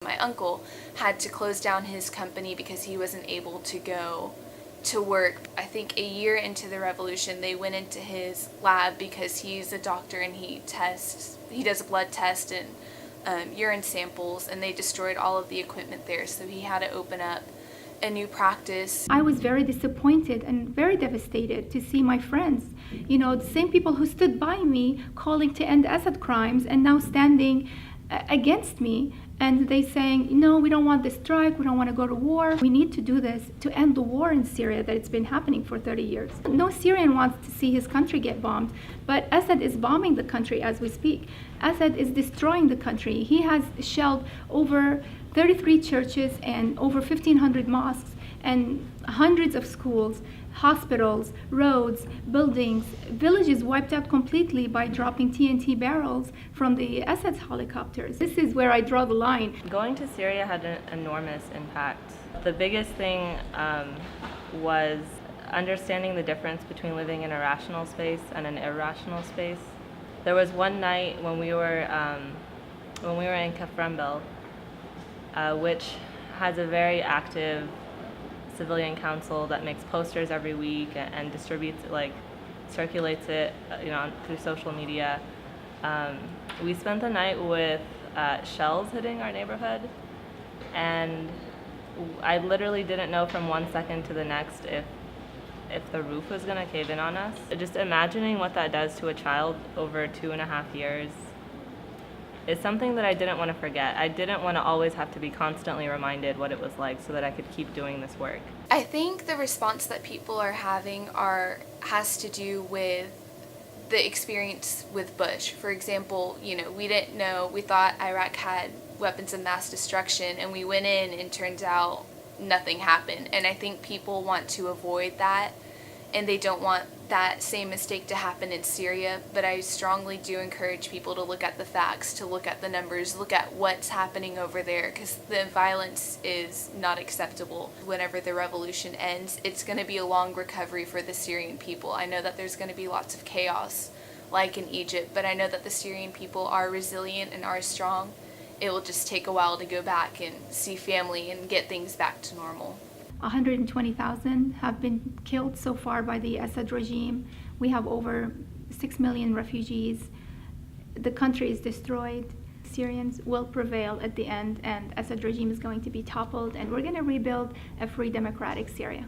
My uncle had to close down his company because he wasn't able to go to work. I think a year into the revolution, they went into his lab because he's a doctor and he does a blood test and urine samples, and they destroyed all of the equipment there, so he had to open up a new practice. I was very disappointed and very devastated to see my friends, the same people who stood by me calling to end Assad crimes and now standing against me, and they saying, no, we don't want this strike, we don't want to go to war. We need to do this to end the war in Syria that it's been happening for 30 years. No Syrian wants to see his country get bombed, but Assad is bombing the country as we speak. Assad is destroying the country. He has shelled over 33 churches and over 1,500 mosques and hundreds of schools, hospitals, roads, buildings, villages wiped out completely by dropping TNT barrels from the Assad's helicopters. This is where I draw the line. Going to Syria had an enormous impact. The biggest thing was understanding the difference between living in a rational space and an irrational space. There was one night when we were in Kafrembil, which has a very active civilian council that makes posters every week and distributes it, circulates it, through social media. We spent the night with shells hitting our neighborhood, and I literally didn't know from 1 second to the next if the roof was gonna cave in on us. Just imagining what that does to a child over 2.5 years is something that I didn't want to forget. I didn't want to always have to be constantly reminded what it was like so that I could keep doing this work. I think the response that people are having has to do with the experience with Bush. For example, we didn't know, we thought Iraq had weapons of mass destruction, and we went in and turns out nothing happened. And I think people want to avoid that, and they don't want that same mistake to happen in Syria. But I strongly do encourage people to look at the facts, to look at the numbers, look at what's happening over there, because the violence is not acceptable. Whenever the revolution ends, it's going to be a long recovery for the Syrian people. I know that there's going to be lots of chaos, like in Egypt, but I know that the Syrian people are resilient and are strong. It will just take a while to go back and see family and get things back to normal. 120,000 have been killed so far by the Assad regime. We have over 6 million refugees. The country is destroyed. Syrians will prevail at the end, and Assad regime is going to be toppled, and we're going to rebuild a free democratic Syria.